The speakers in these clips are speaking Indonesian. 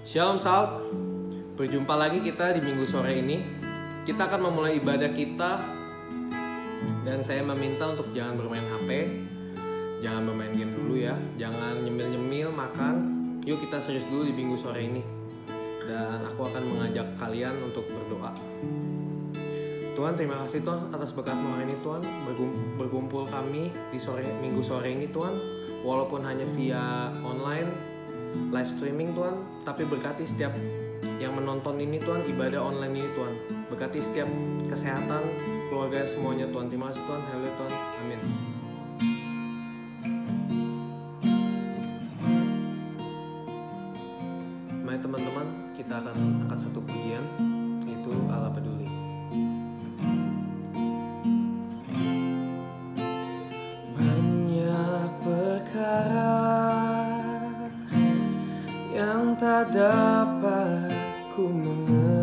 Shalom Sal, berjumpa lagi kita di minggu sore ini. Kita akan memulai ibadah kita. Dan saya meminta untuk jangan bermain HP, jangan bermain game dulu ya, jangan nyemil-nyemil, makan. Yuk kita serius dulu di minggu sore ini. Dan aku akan mengajak kalian untuk berdoa. Tuhan, terima kasih Tuhan atas berkat-Mu hari ini Tuhan. Berkumpul kami di minggu sore ini Tuhan, walaupun hanya via online live streaming Tuhan, tapi berkati setiap yang menonton ini Tuhan, ibadah online ini Tuhan. Berkati setiap kesehatan keluarga semuanya Tuhan. Terima kasih Tuhan. Haleluya Tuhan. Amin. Mari teman-teman, kita akan angkat satu pujian, yaitu Allah Peduli. Banyak perkara yang tak dapat ku mengerti,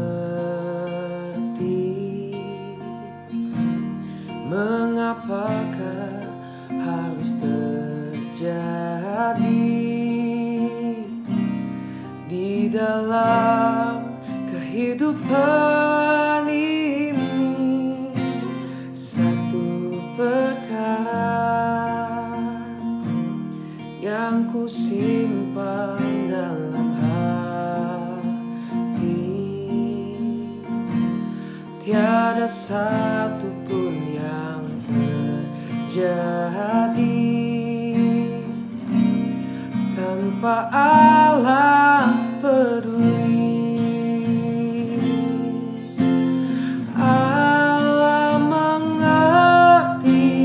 mengapakah harus terjadi di dalam kehidupan ini. Satu perkara yang ku simpan dalam hati, tiada satu pun yang terjadi tanpa Allah peduli. Allah mengerti,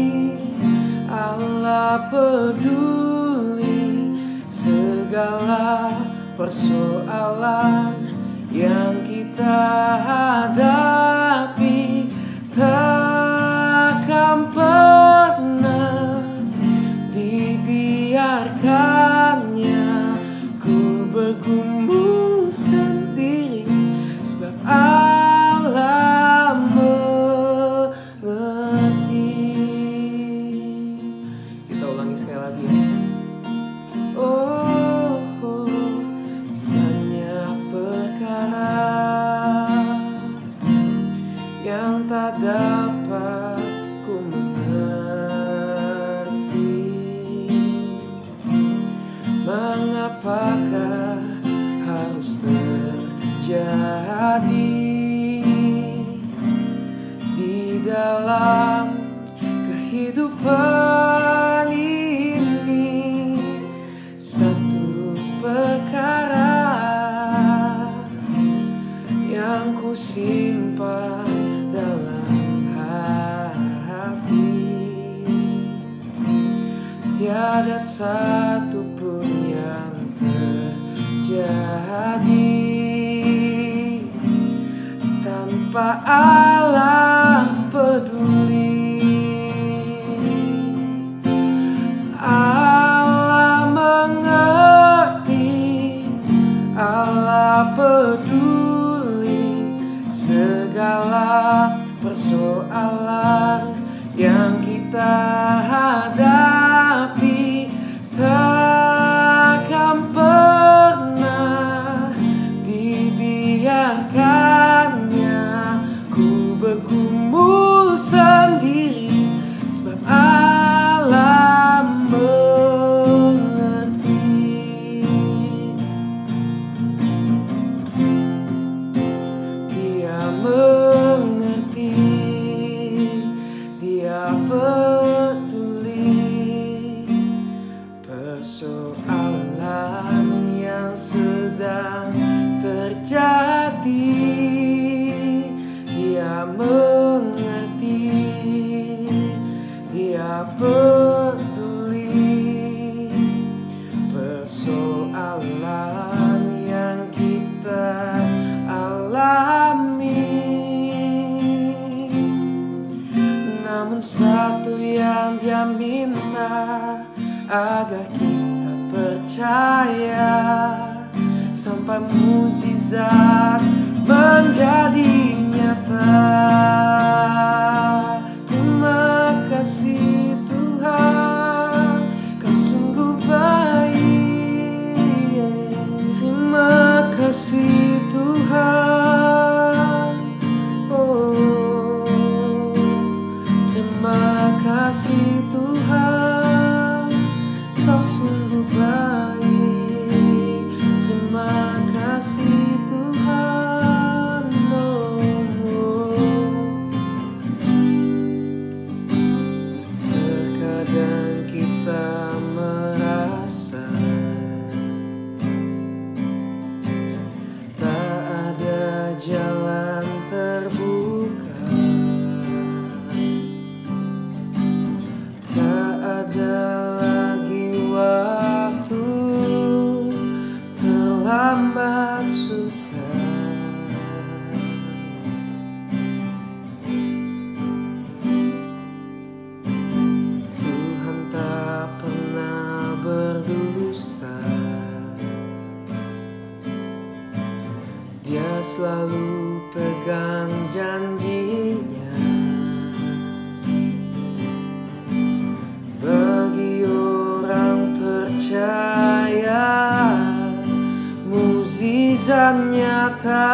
Allah peduli segala persoalan yang kita hadapi. Takkan pernah dibiarkannya ku bergumul sendiri, sebab Allah mengerti. Kita ulangi sekali lagi ya. Banyak perkara yang tak dapat ku mengerti, mengapakah harus terjadi di dalam kehidupan ini. Satu perkara yang ku simpan dalam hati, tiada satu pun yang terjadi tanpa Allah peduli. Allah mengerti, Allah peduli segala persoalan yang kita hadapi. Takkan pernah dibiarkannya ku bergumul sendiri, sebab Allah mengerti. Dia mengerti, Dia peduli persoalan yang sedang terjadi. Dia mengerti, Dia peduli persoalan yang kita alami. Namun satu yang Dia minta, agar kita percaya sampai mukjizat menjadi nyata. Terima kasih Tuhan, Kau sungguh baik. Terima kasih kasih Tuhan, oh terima kasih Tuhan, Kau sungguh baik. Terima kasih Tuhan, oh. Terkadang kita merasa tak ada jalan terbuka, tak ada lagi waktu, terlambat sudah. Tuhan tak pernah berdusta, Dia selalu pegang janjinya. Bagi orang percaya, mukjizat nyata.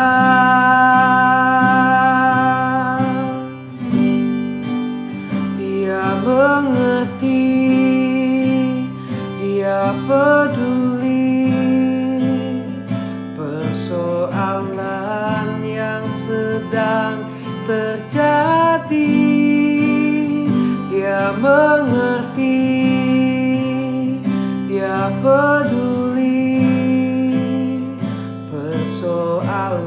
Dia mengerti, Dia peduli persoalan yang sedang terjadi. Dia mengerti, Dia peduli persoalan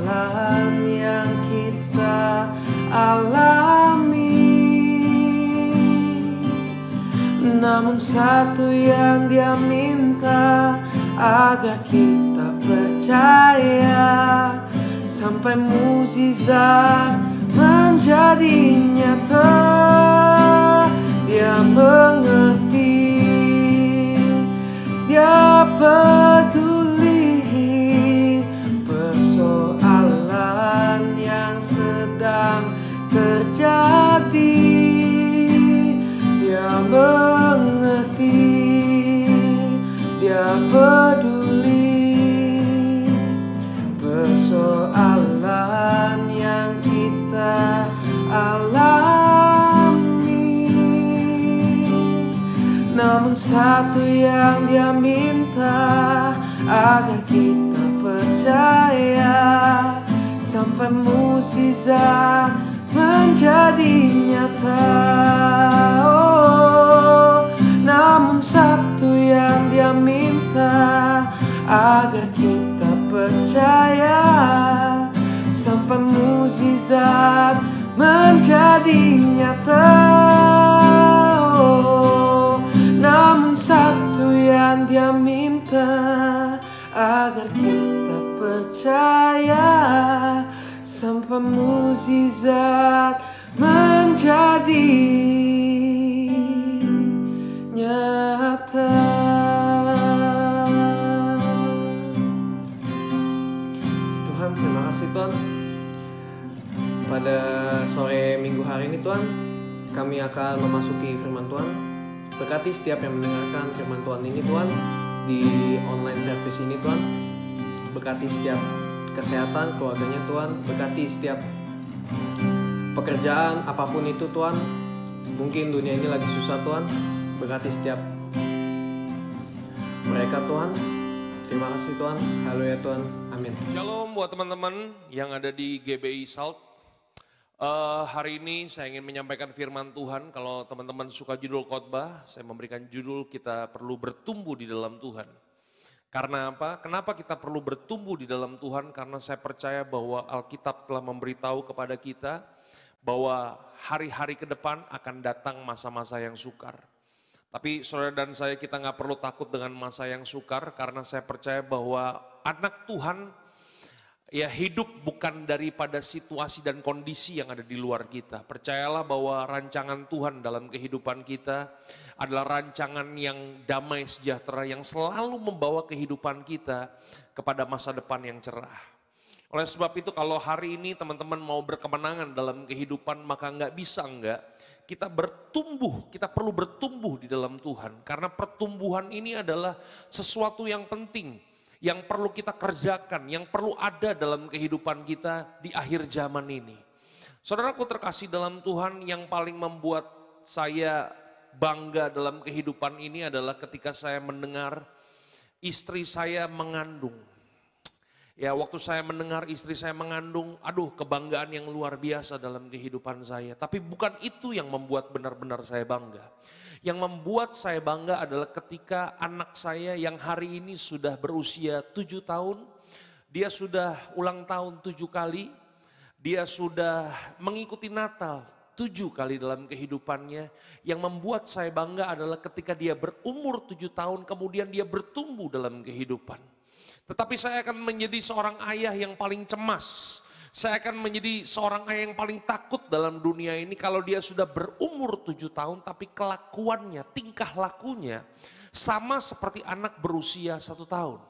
yang kita alami. Namun satu yang Dia minta, agar kita percaya sampai mukjizat menjadi nyata. Dia mengerti, Dia peduli persoalan yang sedang terjadi. Dia mengerti, Dia peduli persoalan yang kita alami. Namun satu yang Dia minta, agar kita percaya sampai mukjizat menjadi nyata. Oh, namun satu yang Dia minta, agar kita percaya sampai mukjizat menjadi nyata. Oh, namun satu yang Dia minta, agar kita percaya sampai mukjizat menjadi nyata. Tuhan, terima kasih Tuhan. Pada sore minggu hari ini Tuhan, kami akan memasuki firman Tuhan. Berkati setiap yang mendengarkan firman Tuhan ini Tuhan, di online service ini Tuhan. Berkati setiap kesehatan keluarganya Tuhan. Berkati setiap pekerjaan apapun itu Tuhan. Mungkin dunia ini lagi susah Tuhan. Berkati setiap mereka Tuhan. Terima kasih Tuhan. Haleluya Tuhan. Amin. Shalom buat teman-teman yang ada di GBI Salt. Hari ini saya ingin menyampaikan firman Tuhan. Kalau teman-teman suka judul khotbah, saya memberikan judul kita perlu bertumbuh di dalam Tuhan. Karena apa? Kenapa kita perlu bertumbuh di dalam Tuhan? Karena saya percaya bahwa Alkitab telah memberitahu kepada kita bahwa hari-hari ke depan akan datang masa-masa yang sukar. Tapi saudara dan saya, kita nggak perlu takut dengan masa yang sukar, karena saya percaya bahwa anak Tuhan ya hidup bukan daripada situasi dan kondisi yang ada di luar kita. Percayalah bahwa rancangan Tuhan dalam kehidupan kita adalah rancangan yang damai sejahtera, yang selalu membawa kehidupan kita kepada masa depan yang cerah. Oleh sebab itu kalau hari ini teman-teman mau berkemenangan dalam kehidupan, maka nggak bisa enggak. Kita bertumbuh, kita perlu bertumbuh di dalam Tuhan. Karena pertumbuhan ini adalah sesuatu yang penting, yang perlu kita kerjakan, yang perlu ada dalam kehidupan kita di akhir zaman ini. Saudaraku terkasih dalam Tuhan, yang paling membuat saya bangga dalam kehidupan ini adalah ketika saya mendengar istri saya mengandung. Ya, waktu saya mendengar istri saya mengandung, aduh, kebanggaan yang luar biasa dalam kehidupan saya. Tapi bukan itu yang membuat benar-benar saya bangga. Yang membuat saya bangga adalah ketika anak saya yang hari ini sudah berusia 7 tahun, dia sudah ulang tahun 7 kali, dia sudah mengikuti Natal 7 kali dalam kehidupannya. Yang membuat saya bangga adalah ketika dia berumur 7 tahun, kemudian dia bertumbuh dalam kehidupan. Tetapi saya akan menjadi seorang ayah yang paling cemas. Saya akan menjadi seorang ayah yang paling takut dalam dunia ini kalau dia sudah berumur 7 tahun tapi kelakuannya, tingkah lakunya sama seperti anak berusia 1 tahun.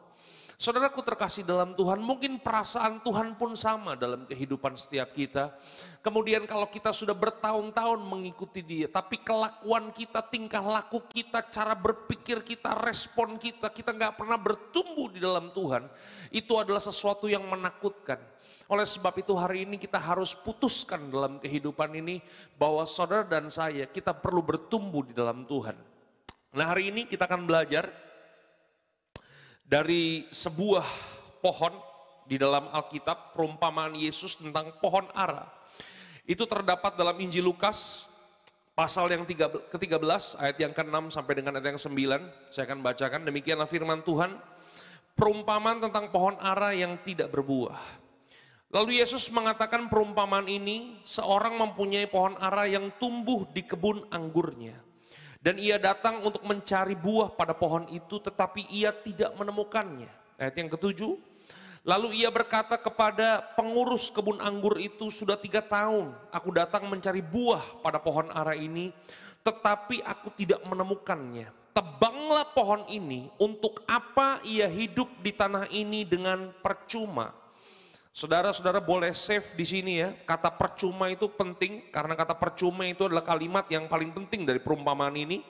Saudaraku terkasih dalam Tuhan, mungkin perasaan Tuhan pun sama dalam kehidupan setiap kita. Kemudian kalau kita sudah bertahun-tahun mengikuti dia, tapi kelakuan kita, tingkah laku kita, cara berpikir kita, respon kita, kita nggak pernah bertumbuh di dalam Tuhan, itu adalah sesuatu yang menakutkan. Oleh sebab itu hari ini kita harus putuskan dalam kehidupan ini bahwa saudara dan saya, kita perlu bertumbuh di dalam Tuhan. Nah, hari ini kita akan belajar dari sebuah pohon di dalam Alkitab, perumpamaan Yesus tentang pohon ara. Itu terdapat dalam Injil Lukas pasal yang ke-13 ayat yang ke-6 sampai dengan ayat yang 9. Saya akan bacakan, demikianlah firman Tuhan, perumpamaan tentang pohon ara yang tidak berbuah. Lalu Yesus mengatakan perumpamaan ini, seorang mempunyai pohon ara yang tumbuh di kebun anggurnya. Dan ia datang untuk mencari buah pada pohon itu, tetapi ia tidak menemukannya. Ayat yang ke-7, lalu ia berkata kepada pengurus kebun anggur itu, sudah 3 tahun aku datang mencari buah pada pohon ara ini, tetapi aku tidak menemukannya. Tebanglah pohon ini, untuk apa ia hidup di tanah ini dengan percuma. Saudara-saudara boleh save di sini ya, kata percuma itu penting karena kata percuma itu adalah kalimat yang paling penting dari perumpamaan ini.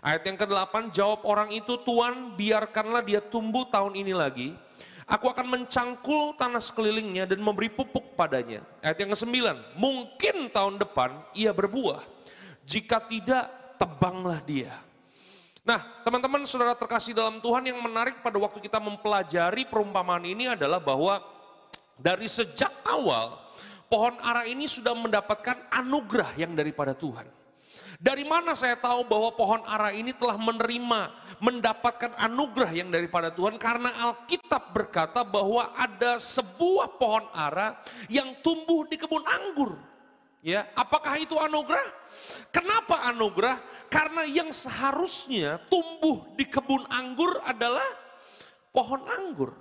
Ayat yang ke-8, jawab orang itu, Tuan biarkanlah dia tumbuh tahun ini lagi. Aku akan mencangkul tanah sekelilingnya dan memberi pupuk padanya. Ayat yang ke-9, mungkin tahun depan ia berbuah. Jika tidak, tebanglah dia. Nah, teman-teman saudara terkasih dalam Tuhan, yang menarik pada waktu kita mempelajari perumpamaan ini adalah bahwa dari sejak awal, pohon ara ini sudah mendapatkan anugerah yang daripada Tuhan. Dari mana saya tahu bahwa pohon ara ini telah mendapatkan anugerah yang daripada Tuhan? Karena Alkitab berkata bahwa ada sebuah pohon ara yang tumbuh di kebun anggur. Ya, apakah itu anugerah? Kenapa anugerah? Karena yang seharusnya tumbuh di kebun anggur adalah pohon anggur.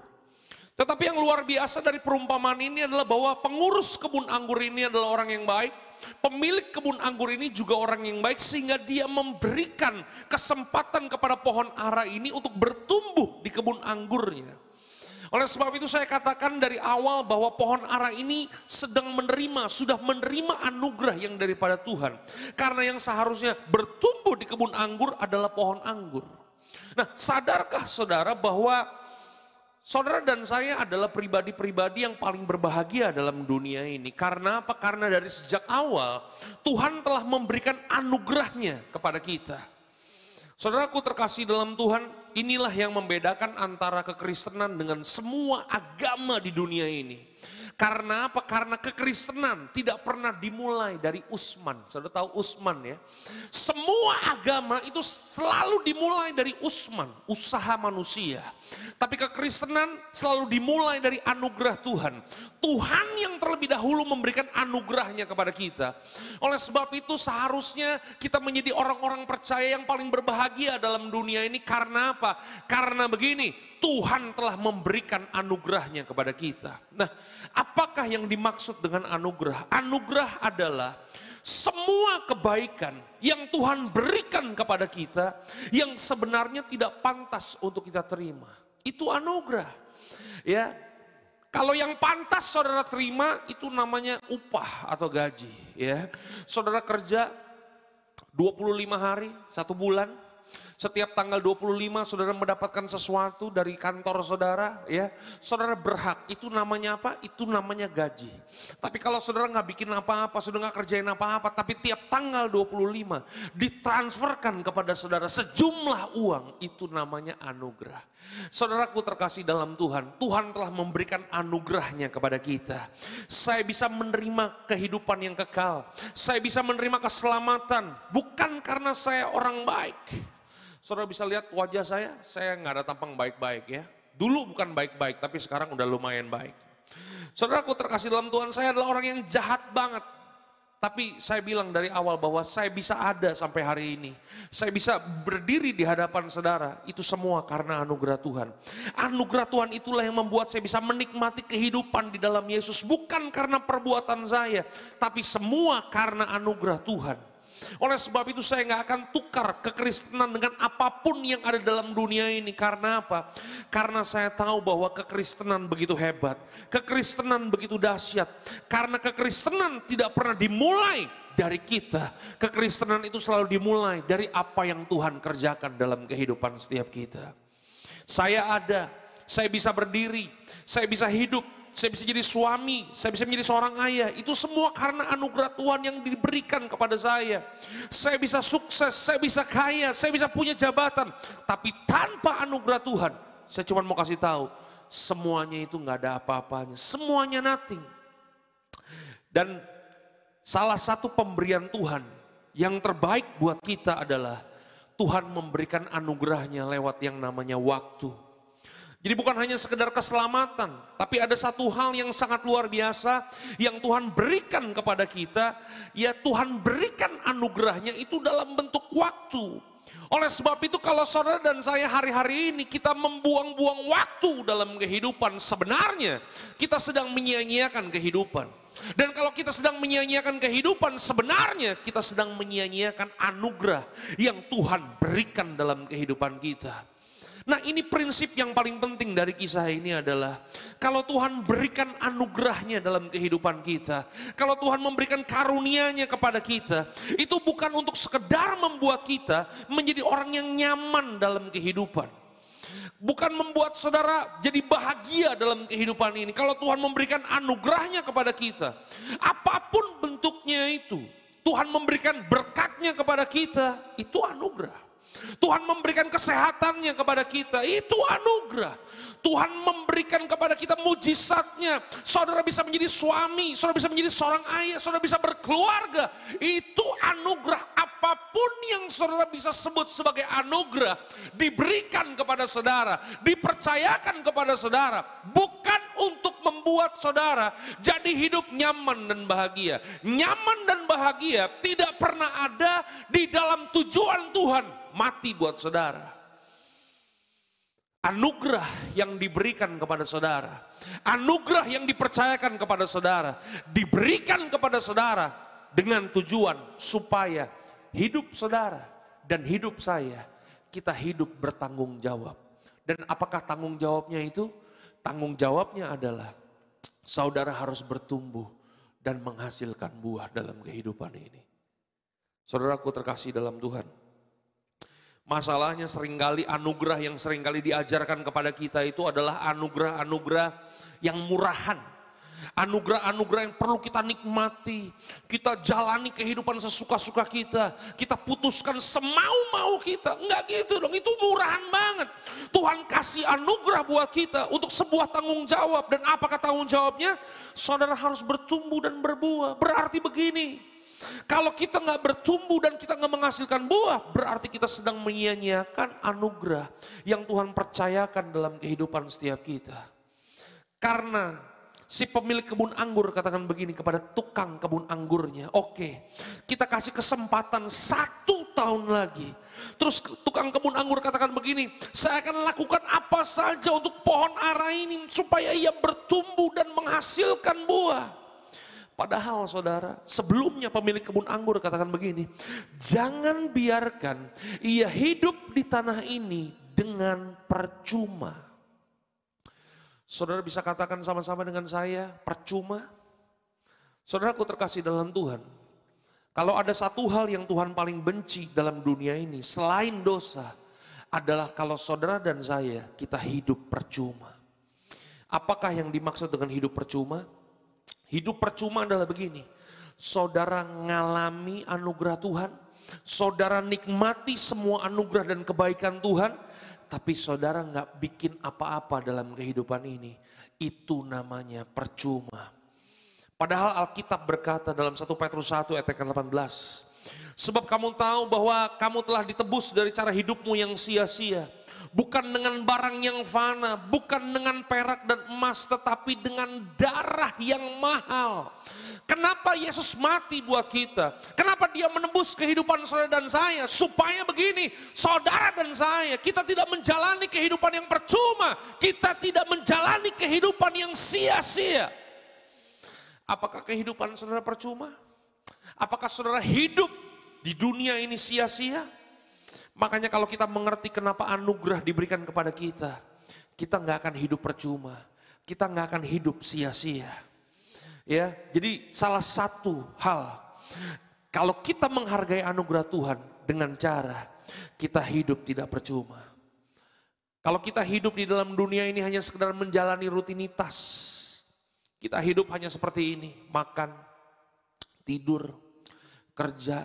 Tetapi yang luar biasa dari perumpamaan ini adalah bahwa pengurus kebun anggur ini adalah orang yang baik. Pemilik kebun anggur ini juga orang yang baik, sehingga dia memberikan kesempatan kepada pohon ara ini untuk bertumbuh di kebun anggurnya. Oleh sebab itu saya katakan dari awal bahwa pohon ara ini sudah menerima anugerah yang daripada Tuhan. Karena yang seharusnya bertumbuh di kebun anggur adalah pohon anggur. Nah, sadarkah saudara bahwa saudara dan saya adalah pribadi-pribadi yang paling berbahagia dalam dunia ini. Karena apa? Karena dari sejak awal Tuhan telah memberikan anugerahnya kepada kita. Saudaraku terkasih dalam Tuhan, inilah yang membedakan antara kekristenan dengan semua agama di dunia ini. Karena apa? Karena kekristenan tidak pernah dimulai dari Usman. Saudara tahu Usman ya? Semua agama itu selalu dimulai dari Usman, usaha manusia. Tapi kekristenan selalu dimulai dari anugerah Tuhan. Tuhan yang terlebih dahulu memberikan anugerahnya kepada kita. Oleh sebab itu seharusnya kita menjadi orang-orang percaya yang paling berbahagia dalam dunia ini. Karena apa? Karena begini, Tuhan telah memberikan anugerahnya kepada kita. Nah, apakah yang dimaksud dengan anugerah? Anugerah adalah semua kebaikan yang Tuhan berikan kepada kita yang sebenarnya tidak pantas untuk kita terima. Itu anugerah. Ya. Kalau yang pantas saudara terima itu namanya upah atau gaji, ya. Saudara kerja 25 hari, 1 bulan. Setiap tanggal 25 saudara mendapatkan sesuatu dari kantor saudara, ya, saudara berhak. Itu namanya apa? Itu namanya gaji. Tapi kalau saudara nggak bikin apa-apa, saudara nggak kerjain apa-apa, tapi tiap tanggal 25 ditransferkan kepada saudara sejumlah uang, itu namanya anugerah. Saudaraku terkasih dalam Tuhan, Tuhan telah memberikan anugerahnya kepada kita. Saya bisa menerima kehidupan yang kekal, saya bisa menerima keselamatan, bukan karena saya orang baik. Saudara bisa lihat wajah saya nggak ada tampang baik-baik ya. Dulu bukan baik-baik, tapi sekarang udah lumayan baik. Saudaraku terkasih dalam Tuhan, saya adalah orang yang jahat banget. Tapi saya bilang dari awal bahwa saya bisa ada sampai hari ini. Saya bisa berdiri di hadapan saudara, itu semua karena anugerah Tuhan. Anugerah Tuhan itulah yang membuat saya bisa menikmati kehidupan di dalam Yesus. Bukan karena perbuatan saya, tapi semua karena anugerah Tuhan. Oleh sebab itu saya nggak akan tukar kekristenan dengan apapun yang ada dalam dunia ini. Karena apa? Karena saya tahu bahwa kekristenan begitu hebat, kekristenan begitu dahsyat. Karena kekristenan tidak pernah dimulai dari kita. Kekristenan itu selalu dimulai dari apa yang Tuhan kerjakan dalam kehidupan setiap kita. Saya ada, saya bisa berdiri, saya bisa hidup, saya bisa jadi suami, saya bisa menjadi seorang ayah. Itu semua karena anugerah Tuhan yang diberikan kepada saya. Saya bisa sukses, saya bisa kaya, saya bisa punya jabatan. Tapi tanpa anugerah Tuhan, saya cuma mau kasih tahu, semuanya itu nggak ada apa-apanya. Semuanya nothing. Dan salah satu pemberian Tuhan yang terbaik buat kita adalah Tuhan memberikan anugerahnya lewat yang namanya waktu. Jadi bukan hanya sekedar keselamatan, tapi ada satu hal yang sangat luar biasa yang Tuhan berikan kepada kita. Ya, Tuhan berikan anugerahnya itu dalam bentuk waktu. Oleh sebab itu kalau saudara dan saya hari-hari ini kita membuang-buang waktu dalam kehidupan, sebenarnya kita sedang menyia-nyiakan kehidupan. Dan kalau kita sedang menyia-nyiakan kehidupan, sebenarnya kita sedang menyia-nyiakan anugerah yang Tuhan berikan dalam kehidupan kita. Nah, ini prinsip yang paling penting dari kisah ini adalah kalau Tuhan berikan anugerahnya dalam kehidupan kita, kalau Tuhan memberikan karunia-Nya kepada kita, itu bukan untuk sekedar membuat kita menjadi orang yang nyaman dalam kehidupan. Bukan membuat saudara jadi bahagia dalam kehidupan ini. Kalau Tuhan memberikan anugerahnya kepada kita, apapun bentuknya itu, Tuhan memberikan berkat-Nya kepada kita, itu anugerah. Tuhan memberikan kesehatannya kepada kita, itu anugerah. Tuhan memberikan kepada kita mujizat-Nya. Saudara bisa menjadi suami, saudara bisa menjadi seorang ayah, saudara bisa berkeluarga. Itu anugerah. Apapun yang saudara bisa sebut sebagai anugerah diberikan kepada saudara, dipercayakan kepada saudara, bukan untuk membuat saudara jadi hidup nyaman dan bahagia. Nyaman dan bahagia tidak pernah ada di dalam tujuan Tuhan mati buat saudara. Anugerah yang diberikan kepada saudara, anugerah yang dipercayakan kepada saudara, diberikan kepada saudara dengan tujuan supaya hidup saudara dan hidup saya, kita hidup bertanggung jawab. Dan apakah tanggung jawabnya itu? Tanggung jawabnya adalah saudara harus bertumbuh dan menghasilkan buah dalam kehidupan ini. Saudaraku terkasih dalam Tuhan, masalahnya seringkali anugerah yang seringkali diajarkan kepada kita itu adalah anugerah-anugerah yang murahan. Anugerah-anugerah yang perlu kita nikmati, kita jalani kehidupan sesuka-suka kita, kita putuskan semau-mau kita. Enggak gitu dong, itu murahan banget. Tuhan kasih anugerah buat kita untuk sebuah tanggung jawab. Dan apakah tanggung jawabnya? Saudara harus bertumbuh dan berbuah. Berarti begini, kalau kita nggak bertumbuh dan kita nggak menghasilkan buah, berarti kita sedang menyia-nyiakan anugerah yang Tuhan percayakan dalam kehidupan setiap kita. Karena si pemilik kebun anggur katakan begini kepada tukang kebun anggurnya, oke, kita kasih kesempatan 1 tahun lagi. Terus tukang kebun anggur katakan begini, saya akan lakukan apa saja untuk pohon ara ini supaya ia bertumbuh dan menghasilkan buah. Padahal saudara, sebelumnya pemilik kebun anggur katakan begini, jangan biarkan ia hidup di tanah ini dengan percuma. Saudara bisa katakan sama-sama dengan saya, percuma? Saudaraku terkasih dalam Tuhan, kalau ada satu hal yang Tuhan paling benci dalam dunia ini, selain dosa, adalah kalau saudara dan saya kita hidup percuma. Apakah yang dimaksud dengan hidup percuma? Hidup percuma adalah begini. Saudara ngalami anugerah Tuhan, saudara nikmati semua anugerah dan kebaikan Tuhan, tapi saudara nggak bikin apa-apa dalam kehidupan ini. Itu namanya percuma. Padahal Alkitab berkata dalam 1 Petrus 1 ayat 18, sebab kamu tahu bahwa kamu telah ditebus dari cara hidupmu yang sia-sia. Bukan dengan barang yang fana, bukan dengan perak dan emas, tetapi dengan darah yang mahal. Kenapa Yesus mati buat kita? Kenapa dia menebus kehidupan saudara dan saya? Supaya begini, saudara dan saya, kita tidak menjalani kehidupan yang percuma. Kita tidak menjalani kehidupan yang sia-sia. Apakah kehidupan saudara percuma? Apakah saudara hidup di dunia ini sia-sia? Makanya kalau kita mengerti kenapa anugerah diberikan kepada kita nggak akan hidup percuma, kita nggak akan hidup sia-sia. Ya, jadi salah satu hal, kalau kita menghargai anugerah Tuhan dengan cara kita hidup tidak percuma. Kalau kita hidup di dalam dunia ini hanya sekedar menjalani rutinitas, kita hidup hanya seperti ini, makan, tidur, kerja,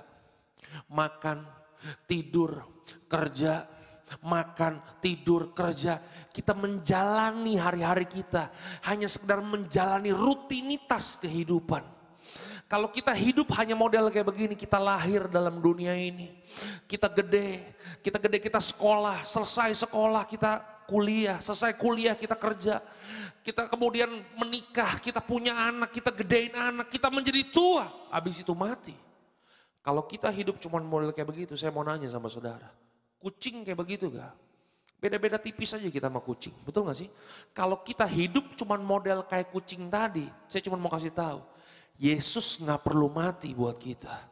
makan, tidur, kerja, makan, tidur, kerja. Kita menjalani hari-hari kita hanya sekedar menjalani rutinitas kehidupan. Kalau kita hidup hanya model kayak begini, kita lahir dalam dunia ini. Kita gede, kita sekolah, selesai sekolah kita kuliah, selesai kuliah kita kerja. Kita kemudian menikah, kita punya anak, kita gedein anak, kita menjadi tua, habis itu mati. Kalau kita hidup cuma model kayak begitu, saya mau nanya sama saudara, kucing kayak begitu gak? Beda-beda tipis aja kita sama kucing, betul gak sih? Kalau kita hidup cuma model kayak kucing tadi, saya cuma mau kasih tahu, Yesus gak perlu mati buat kita.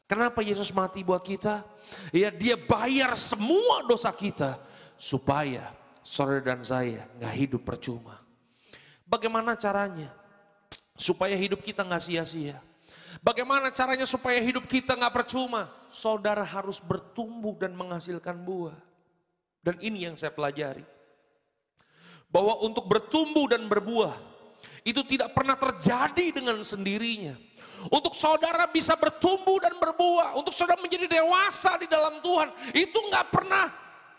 Kenapa Yesus mati buat kita? Ya, dia bayar semua dosa kita supaya saudara dan saya gak hidup percuma. Bagaimana caranya? Supaya hidup kita gak sia-sia. Bagaimana caranya supaya hidup kita gak percuma? Saudara harus bertumbuh dan menghasilkan buah. Dan ini yang saya pelajari. Bahwa untuk bertumbuh dan berbuah, itu tidak pernah terjadi dengan sendirinya. Untuk saudara bisa bertumbuh dan berbuah, untuk saudara menjadi dewasa di dalam Tuhan, itu gak pernah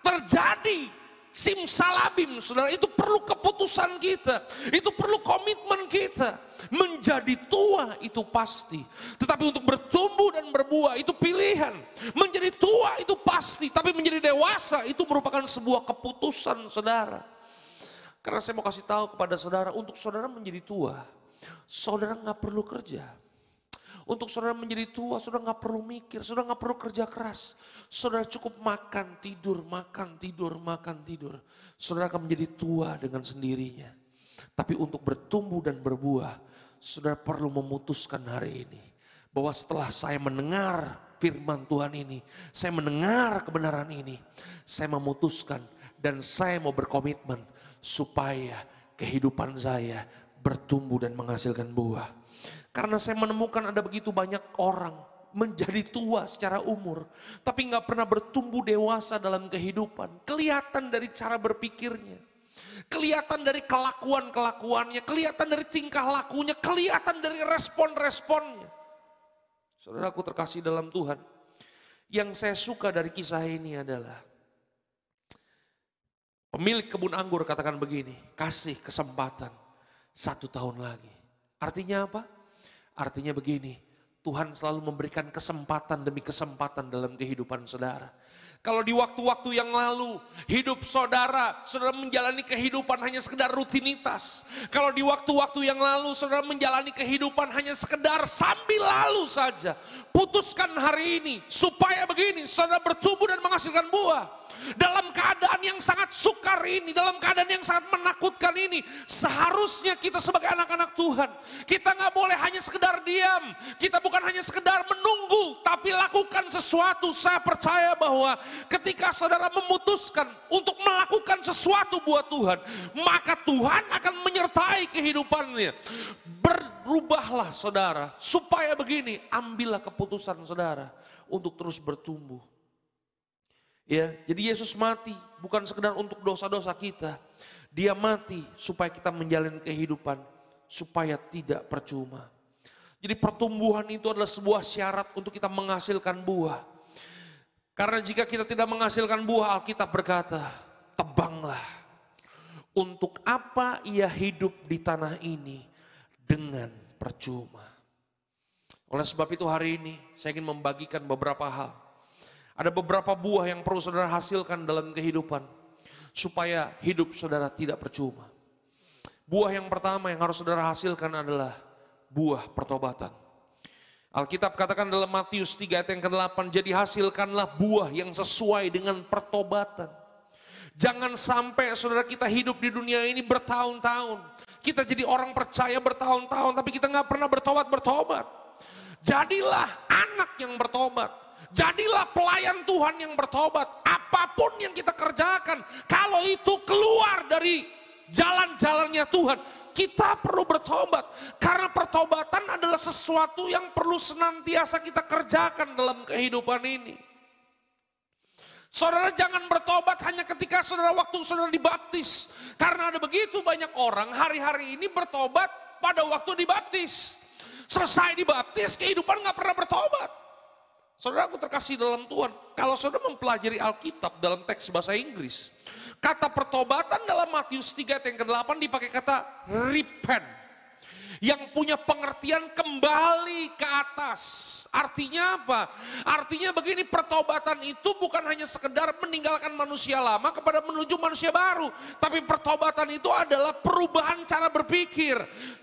terjadi. Simsalabim, saudara, itu perlu keputusan kita, itu perlu komitmen kita. Menjadi tua itu pasti, tetapi untuk bertumbuh dan berbuah itu pilihan. Menjadi tua itu pasti, tapi menjadi dewasa itu merupakan sebuah keputusan, saudara. Karena saya mau kasih tahu kepada saudara, untuk saudara menjadi tua, saudara gak perlu kerja. Untuk saudara menjadi tua, saudara gak perlu mikir, saudara gak perlu kerja keras. Saudara cukup makan, tidur, makan, tidur, makan, tidur. Saudara akan menjadi tua dengan sendirinya. Tapi untuk bertumbuh dan berbuah, saudara perlu memutuskan hari ini. Bahwa setelah saya mendengar firman Tuhan ini, saya mendengar kebenaran ini, saya memutuskan dan saya mau berkomitmen supaya kehidupan saya bertumbuh dan menghasilkan buah. Karena saya menemukan ada begitu banyak orang menjadi tua secara umur, tapi nggak pernah bertumbuh dewasa dalam kehidupan. Kelihatan dari cara berpikirnya, kelihatan dari kelakuan-kelakuannya, kelihatan dari tingkah lakunya, kelihatan dari respon-responnya. Saudaraku terkasih dalam Tuhan, yang saya suka dari kisah ini adalah pemilik kebun anggur katakan begini, kasih kesempatan 1 tahun lagi. Artinya apa? Artinya begini, Tuhan selalu memberikan kesempatan demi kesempatan dalam kehidupan saudara. Kalau di waktu-waktu yang lalu hidup saudara menjalani kehidupan hanya sekedar rutinitas. Kalau di waktu-waktu yang lalu saudara menjalani kehidupan hanya sekedar sambil lalu saja. Putuskan hari ini supaya begini, saudara bertumbuh dan menghasilkan buah. Dalam keadaan yang sangat sukar ini, dalam keadaan yang sangat menakutkan ini, seharusnya kita sebagai anak-anak Tuhan, kita gak boleh hanya sekedar diam, kita bukan hanya sekedar menunggu, tapi lakukan sesuatu. Saya percaya bahwa ketika saudara memutuskan untuk melakukan sesuatu buat Tuhan, maka Tuhan akan menyertai kehidupannya. Berubahlah saudara, supaya begini, ambillah keputusan saudara untuk terus bertumbuh. Ya, jadi Yesus mati bukan sekedar untuk dosa-dosa kita. Dia mati supaya kita menjalani kehidupan, supaya tidak percuma. Jadi pertumbuhan itu adalah sebuah syarat untuk kita menghasilkan buah. Karena jika kita tidak menghasilkan buah, Alkitab berkata, tebanglah. Untuk apa ia hidup di tanah ini dengan percuma. Oleh sebab itu hari ini saya ingin membagikan beberapa hal. Ada beberapa buah yang perlu saudara hasilkan dalam kehidupan, supaya hidup saudara tidak percuma. Buah yang pertama yang harus saudara hasilkan adalah buah pertobatan. Alkitab katakan dalam Matius 3 ayat yang ke-8, jadi hasilkanlah buah yang sesuai dengan pertobatan. Jangan sampai saudara kita hidup di dunia ini bertahun-tahun. Kita jadi orang percaya bertahun-tahun tapi kita nggak pernah bertobat. Jadilah anak yang bertobat. Jadilah pelayan Tuhan yang bertobat. Apapun yang kita kerjakan, kalau itu keluar dari jalan-jalannya Tuhan, kita perlu bertobat. Karena pertobatan adalah sesuatu yang perlu senantiasa kita kerjakan dalam kehidupan ini. Saudara jangan bertobat hanya ketika waktu saudara dibaptis. Karena ada begitu banyak orang hari-hari ini bertobat pada waktu dibaptis. Selesai dibaptis, kehidupan gak pernah bertobat. Saudara aku terkasih dalam Tuhan, kalau saudara mempelajari Alkitab dalam teks bahasa Inggris, kata pertobatan dalam Matius 3 ayat yang ke-8 dipakai kata repent. Yang punya pengertian kembali ke atas. Artinya apa? Artinya begini, pertobatan itu bukan hanya sekedar meninggalkan manusia lama kepada menuju manusia baru. Tapi pertobatan itu adalah perubahan cara berpikir.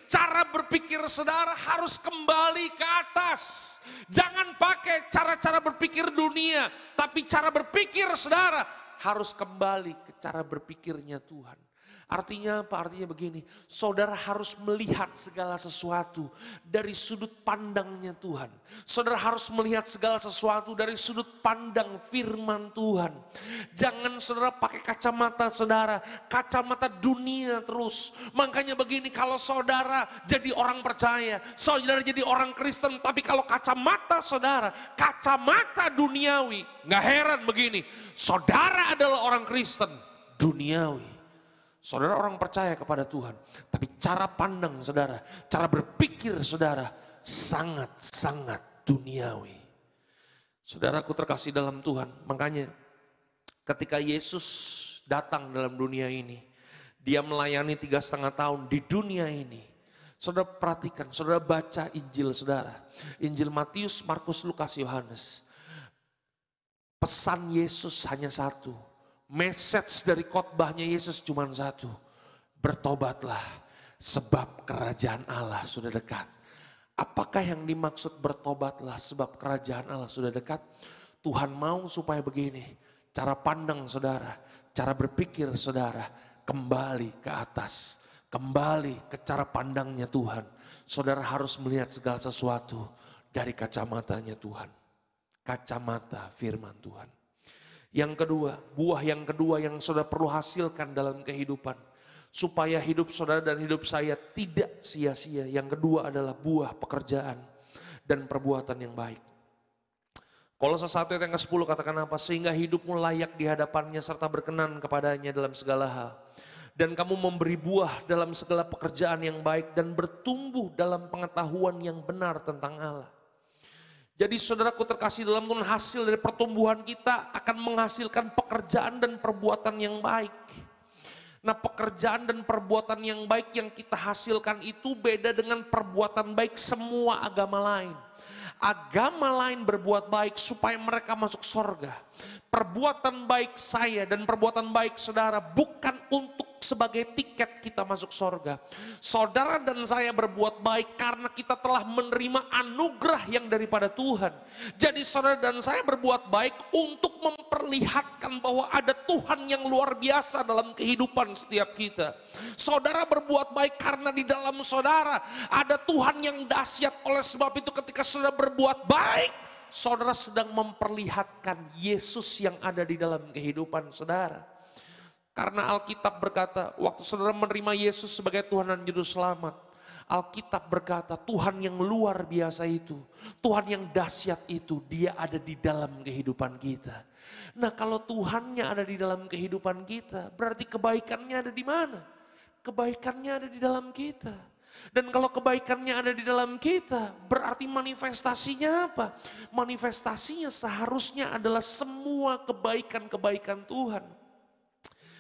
Cara berpikir saudara harus kembali ke atas. Jangan pakai cara-cara berpikir dunia. Tapi cara berpikir saudara harus kembali ke cara berpikirnya Tuhan. Artinya apa? Artinya begini, saudara harus melihat segala sesuatu dari sudut pandangnya Tuhan. Saudara harus melihat segala sesuatu dari sudut pandang firman Tuhan. Jangan saudara pakai kacamata saudara, kacamata dunia terus. Makanya begini, kalau saudara jadi orang percaya, saudara jadi orang Kristen, tapi kalau kacamata saudara, kacamata duniawi, gak heran begini, saudara adalah orang Kristen duniawi. Saudara orang percaya kepada Tuhan, tapi cara pandang saudara, cara berpikir saudara sangat-sangat duniawi. Saudaraku terkasih dalam Tuhan, makanya ketika Yesus datang dalam dunia ini, dia melayani 3,5 tahun di dunia ini. Saudara perhatikan, saudara baca Injil saudara, Injil Matius, Markus, Lukas, Yohanes. Pesan Yesus hanya satu. Message dari khotbahnya Yesus cuma satu. Bertobatlah sebab kerajaan Allah sudah dekat. Apakah yang dimaksud bertobatlah sebab kerajaan Allah sudah dekat? Tuhan mau supaya begini. Cara pandang saudara, cara berpikir saudara kembali ke atas. Kembali ke cara pandangnya Tuhan. Saudara harus melihat segala sesuatu dari kacamatanya Tuhan. Kacamata firman Tuhan. Yang kedua, buah yang kedua yang saudara perlu hasilkan dalam kehidupan. Supaya hidup saudara dan hidup saya tidak sia-sia. Yang kedua adalah buah pekerjaan dan perbuatan yang baik. Kolose 1 ayat yang ke-10 katakan apa? Sehingga hidupmu layak di hadapannya serta berkenan kepadanya dalam segala hal. Dan kamu memberi buah dalam segala pekerjaan yang baik dan bertumbuh dalam pengetahuan yang benar tentang Allah. Jadi saudaraku terkasih dalam Tuhan, hasil dari pertumbuhan kita akan menghasilkan pekerjaan dan perbuatan yang baik. Nah, pekerjaan dan perbuatan yang baik yang kita hasilkan itu beda dengan perbuatan baik semua agama lain. Agama lain berbuat baik supaya mereka masuk surga. Perbuatan baik saya dan perbuatan baik saudara bukan untuk sebagai tiket kita masuk surga. Saudara dan saya berbuat baik karena kita telah menerima anugerah yang daripada Tuhan. Jadi saudara dan saya berbuat baik untuk memperlihatkan bahwa ada Tuhan yang luar biasa dalam kehidupan setiap kita. Saudara berbuat baik karena di dalam saudara ada Tuhan yang dahsyat. Oleh sebab itu ketika saudara berbuat baik, saudara sedang memperlihatkan Yesus yang ada di dalam kehidupan saudara. Karena Alkitab berkata, waktu saudara menerima Yesus sebagai Tuhan dan Juru Selamat, Alkitab berkata Tuhan yang luar biasa itu, Tuhan yang dahsyat itu, dia ada di dalam kehidupan kita. Nah kalau Tuhannya ada di dalam kehidupan kita, berarti kebaikannya ada di mana? Kebaikannya ada di dalam kita. Dan kalau kebaikannya ada di dalam kita, berarti manifestasinya apa? Manifestasinya seharusnya adalah semua kebaikan-kebaikan Tuhan.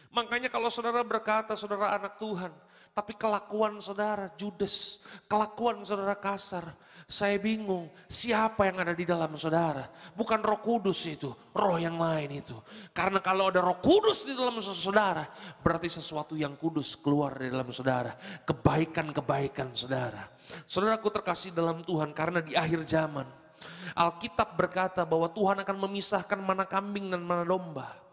Makanya kalau saudara berkata saudara anak Tuhan, tapi kelakuan saudara judes, kelakuan saudara kasar, saya bingung siapa yang ada di dalam saudara. Bukan Roh Kudus itu, roh yang lain itu. Karena kalau ada Roh Kudus di dalam saudara, berarti sesuatu yang kudus keluar dari dalam saudara. Kebaikan-kebaikan saudara. Saudaraku terkasih dalam Tuhan, karena di akhir zaman Alkitab berkata bahwa Tuhan akan memisahkan mana kambing dan mana domba.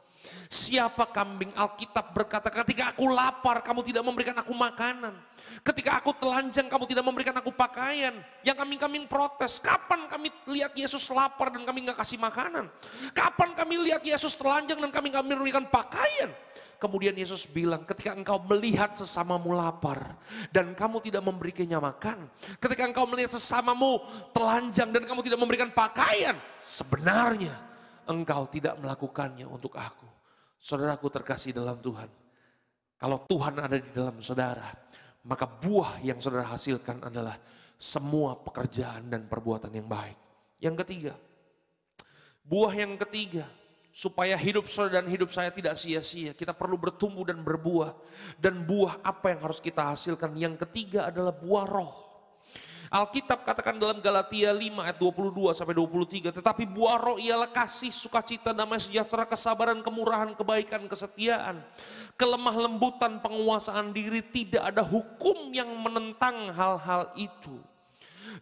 Siapa kambing? Alkitab berkata, ketika aku lapar kamu tidak memberikan aku makanan. Ketika aku telanjang kamu tidak memberikan aku pakaian. Yang kambing-kambing protes, kapan kami lihat Yesus lapar dan kami gak kasih makanan? Kapan kami lihat Yesus telanjang dan kami gak memberikan pakaian? Kemudian Yesus bilang, ketika engkau melihat sesamamu lapar dan kamu tidak memberikannya makan. Ketika engkau melihat sesamamu telanjang dan kamu tidak memberikan pakaian. Sebenarnya engkau tidak melakukannya untuk aku. Saudaraku terkasih dalam Tuhan, kalau Tuhan ada di dalam saudara, maka buah yang saudara hasilkan adalah semua pekerjaan dan perbuatan yang baik. Yang ketiga, buah yang ketiga, supaya hidup saudara dan hidup saya tidak sia-sia, kita perlu bertumbuh dan berbuah. Dan buah apa yang harus kita hasilkan? Yang ketiga adalah buah roh. Alkitab katakan dalam Galatia 5 ayat 22 sampai 23, tetapi buah roh ialah kasih, sukacita, damai sejahtera, kesabaran, kemurahan, kebaikan, kesetiaan, kelemah lembutan, penguasaan diri. Tidak ada hukum yang menentang hal-hal itu.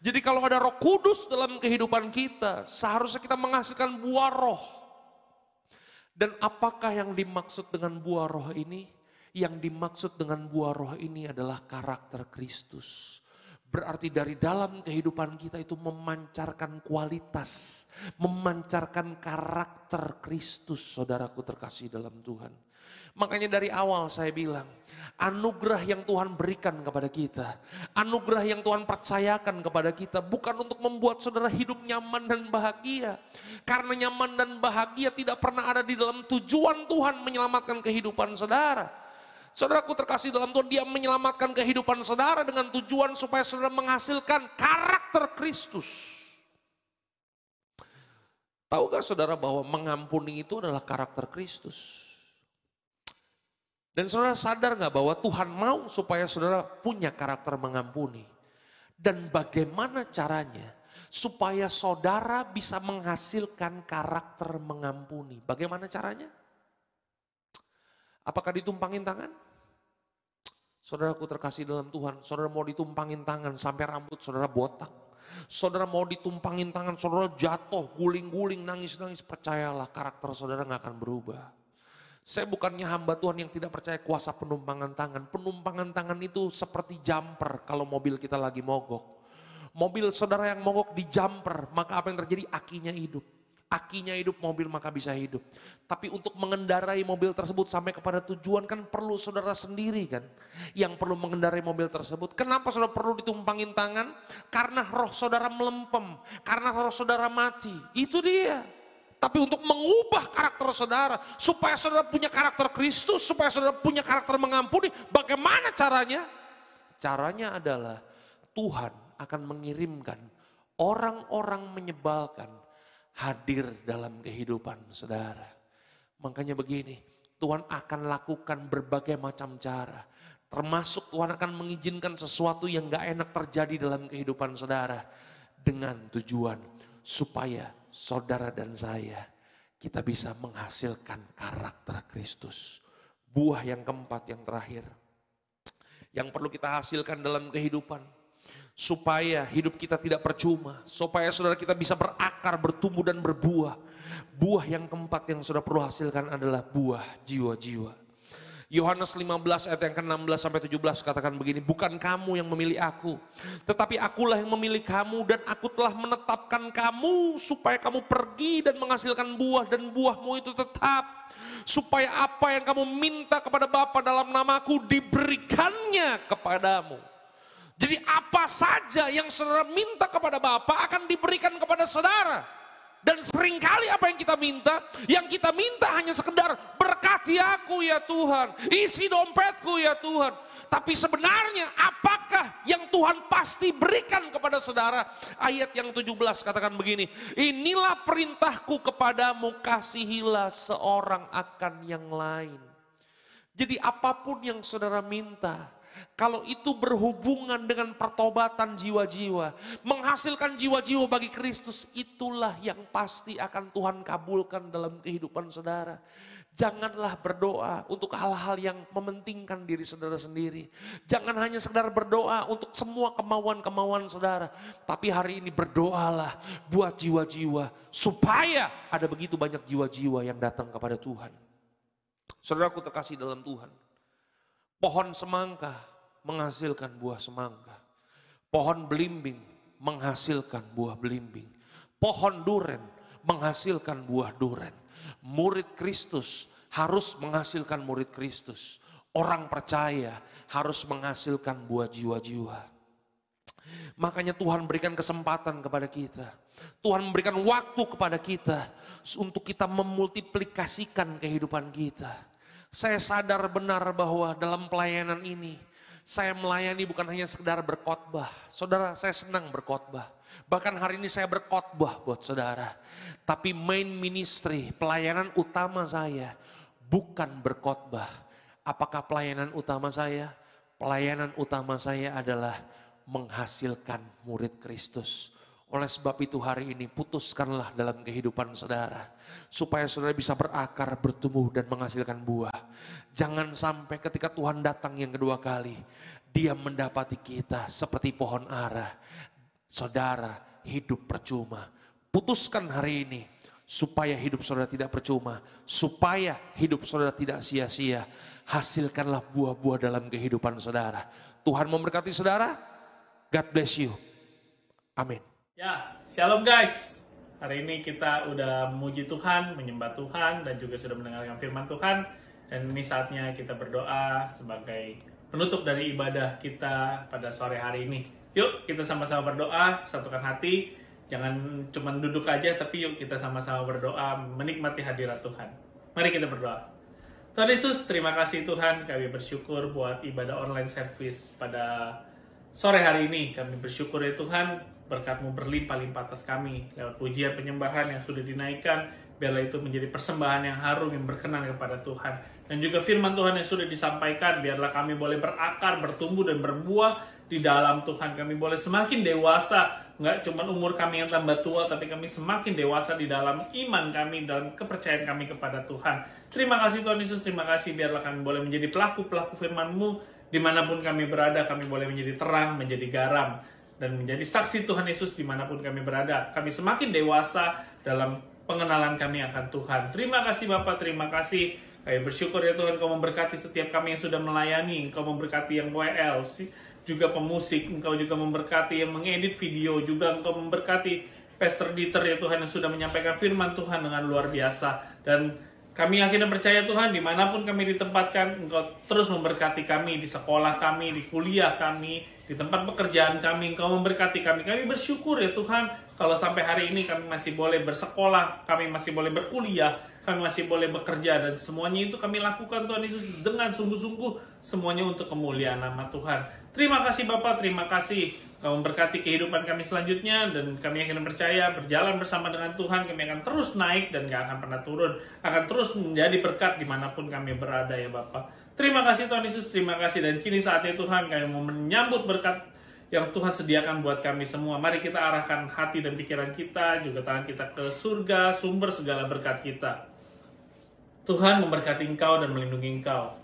Jadi kalau ada Roh Kudus dalam kehidupan kita, seharusnya kita menghasilkan buah roh. Dan apakah yang dimaksud dengan buah roh ini? Yang dimaksud dengan buah roh ini adalah karakter Kristus. Berarti dari dalam kehidupan kita itu memancarkan kualitas, memancarkan karakter Kristus, saudaraku terkasih dalam Tuhan. Makanya dari awal saya bilang, anugerah yang Tuhan berikan kepada kita, anugerah yang Tuhan percayakan kepada kita bukan untuk membuat saudara hidup nyaman dan bahagia. Karena nyaman dan bahagia tidak pernah ada di dalam tujuan Tuhan menyelamatkan kehidupan saudara. Saudaraku terkasih dalam Tuhan, dia menyelamatkan kehidupan saudara dengan tujuan supaya saudara menghasilkan karakter Kristus. Tahukah saudara bahwa mengampuni itu adalah karakter Kristus? Dan saudara sadar gak bahwa Tuhan mau supaya saudara punya karakter mengampuni? Dan bagaimana caranya supaya saudara bisa menghasilkan karakter mengampuni? Bagaimana caranya? Apakah ditumpangin tangan? Saudaraku terkasih dalam Tuhan, saudara mau ditumpangin tangan sampai rambut saudara botak. Saudara mau ditumpangin tangan, saudara jatuh, guling-guling, nangis-nangis, percayalah karakter saudara gak akan berubah. Saya bukannya hamba Tuhan yang tidak percaya kuasa penumpangan tangan. Penumpangan tangan itu seperti jumper kalau mobil kita lagi mogok. Mobil saudara yang mogok di jumper, maka apa yang terjadi? Akinya hidup. Akinya hidup, mobil maka bisa hidup. Tapi untuk mengendarai mobil tersebut sampai kepada tujuan kan perlu saudara sendiri kan. Yang perlu mengendarai mobil tersebut. Kenapa saudara perlu ditumpangin tangan? Karena roh saudara melempem. Karena roh saudara mati. Itu dia. Tapi untuk mengubah karakter saudara. Supaya saudara punya karakter Kristus. Supaya saudara punya karakter mengampuni. Bagaimana caranya? Caranya adalah Tuhan akan mengirimkan orang-orang menyebalkan hadir dalam kehidupan saudara. Makanya begini, Tuhan akan lakukan berbagai macam cara. Termasuk Tuhan akan mengizinkan sesuatu yang gak enak terjadi dalam kehidupan saudara. Dengan tujuan supaya saudara dan saya, kita bisa menghasilkan karakter Kristus. Buah yang keempat, yang terakhir. Yang perlu kita hasilkan dalam kehidupan. Supaya hidup kita tidak percuma, supaya saudara kita bisa berakar, bertumbuh dan berbuah. Buah yang keempat yang saudara perlu hasilkan adalah buah jiwa-jiwa. Yohanes 15 ayat yang ke-16 sampai 17 katakan begini, bukan kamu yang memilih aku, tetapi akulah yang memilih kamu dan aku telah menetapkan kamu supaya kamu pergi dan menghasilkan buah dan buahmu itu tetap. Supaya apa yang kamu minta kepada Bapa dalam namaku diberikannya kepadamu. Jadi apa saja yang saudara minta kepada Bapa akan diberikan kepada saudara. Dan seringkali apa yang kita minta? Yang kita minta hanya sekedar berkati aku ya Tuhan. Isi dompetku ya Tuhan. Tapi sebenarnya apakah yang Tuhan pasti berikan kepada saudara? Ayat yang 17 katakan begini. Inilah perintahku kepadamu, kasihilah seorang akan yang lain. Jadi apapun yang saudara minta, kalau itu berhubungan dengan pertobatan jiwa-jiwa, menghasilkan jiwa-jiwa bagi Kristus, itulah yang pasti akan Tuhan kabulkan dalam kehidupan saudara. Janganlah berdoa untuk hal-hal yang mementingkan diri saudara sendiri. Jangan hanya sekedar berdoa untuk semua kemauan-kemauan saudara. Tapi hari ini berdoalah buat jiwa-jiwa, supaya ada begitu banyak jiwa-jiwa yang datang kepada Tuhan. Saudaraku terkasih dalam Tuhan. Pohon semangka menghasilkan buah semangka. Pohon belimbing menghasilkan buah belimbing. Pohon duren menghasilkan buah duren. Murid Kristus harus menghasilkan murid Kristus. Orang percaya harus menghasilkan buah jiwa-jiwa. Makanya Tuhan berikan kesempatan kepada kita. Tuhan memberikan waktu kepada kita untuk kita memultiplikasikan kehidupan kita. Saya sadar benar bahwa dalam pelayanan ini saya melayani bukan hanya sekedar berkhotbah. Saudara, saya senang berkhotbah. Bahkan hari ini saya berkhotbah buat saudara. Tapi main ministry, pelayanan utama saya bukan berkhotbah. Apakah pelayanan utama saya? Pelayanan utama saya adalah menghasilkan murid Kristus. Oleh sebab itu hari ini putuskanlah dalam kehidupan saudara. Supaya saudara bisa berakar, bertumbuh dan menghasilkan buah. Jangan sampai ketika Tuhan datang yang kedua kali, Dia mendapati kita seperti pohon ara. Saudara hidup percuma. Putuskan hari ini supaya hidup saudara tidak percuma. Supaya hidup saudara tidak sia-sia. Hasilkanlah buah-buah dalam kehidupan saudara. Tuhan memberkati saudara. God bless you. Amin. Ya, shalom guys. Hari ini kita udah memuji Tuhan, menyembah Tuhan, dan juga sudah mendengarkan firman Tuhan. Dan ini saatnya kita berdoa sebagai penutup dari ibadah kita pada sore hari ini. Yuk kita sama-sama berdoa, satukan hati. Jangan cuma duduk aja, tapi yuk kita sama-sama berdoa, menikmati hadirat Tuhan. Mari kita berdoa. Tuhan Yesus, terima kasih Tuhan. Kami bersyukur buat ibadah online service pada sore hari ini. Kami bersyukur ya Tuhan, berkat-Mu berlimpah-limpah atas kami lewat pujian penyembahan yang sudah dinaikkan. Biarlah itu menjadi persembahan yang harum yang berkenan kepada Tuhan. Dan juga firman Tuhan yang sudah disampaikan, biarlah kami boleh berakar, bertumbuh dan berbuah di dalam Tuhan. Kami boleh semakin dewasa, nggak cuma umur kami yang tambah tua, tapi kami semakin dewasa di dalam iman kami, dalam kepercayaan kami kepada Tuhan. Terima kasih Tuhan Yesus, terima kasih biarlah kami boleh menjadi pelaku-pelaku firman-Mu. Dimanapun kami berada, kami boleh menjadi terang, menjadi garam, dan menjadi saksi Tuhan Yesus dimanapun kami berada. Kami semakin dewasa dalam pengenalan kami akan Tuhan. Terima kasih Bapak, terima kasih. Kami bersyukur ya Tuhan, Engkau memberkati setiap kami yang sudah melayani. Engkau memberkati yang WL, juga pemusik. Engkau juga memberkati yang mengedit video. Juga Engkau memberkati Pastor Dieter ya Tuhan, yang sudah menyampaikan firman Tuhan dengan luar biasa. Dan kami akhirnya percaya Tuhan, dimanapun kami ditempatkan, Engkau terus memberkati kami, di sekolah kami, di kuliah kami, di tempat pekerjaan kami, Engkau memberkati kami. Kami bersyukur ya Tuhan, kalau sampai hari ini kami masih boleh bersekolah, kami masih boleh berkuliah, kami masih boleh bekerja, dan semuanya itu kami lakukan Tuhan Yesus dengan sungguh-sungguh, semuanya untuk kemuliaan nama Tuhan. Terima kasih Bapak, terima kasih. Kau memberkati kehidupan kami selanjutnya, dan kami akan percaya berjalan bersama dengan Tuhan, kami akan terus naik dan gak akan pernah turun, akan terus menjadi berkat dimanapun kami berada ya Bapak. Terima kasih Tuhan Yesus, terima kasih, dan kini saatnya Tuhan kami mau menyambut berkat yang Tuhan sediakan buat kami semua. Mari kita arahkan hati dan pikiran kita, juga tangan kita ke surga, sumber segala berkat kita. Tuhan memberkati engkau dan melindungi engkau.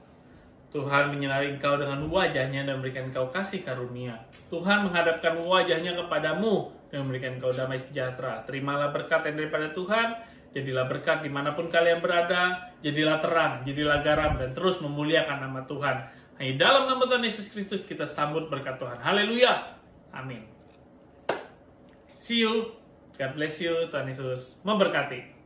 Tuhan menyinari engkau dengan wajahnya dan memberikan engkau kasih karunia. Tuhan menghadapkan wajahnya kepadamu dan memberikan engkau damai sejahtera. Terimalah berkat yang daripada Tuhan. Jadilah berkat dimanapun kalian berada. Jadilah terang, jadilah garam, dan terus memuliakan nama Tuhan. Hanya dalam nama Tuhan Yesus Kristus kita sambut berkat Tuhan. Haleluya. Amin. See you. God bless you. Tuhan Yesus memberkati.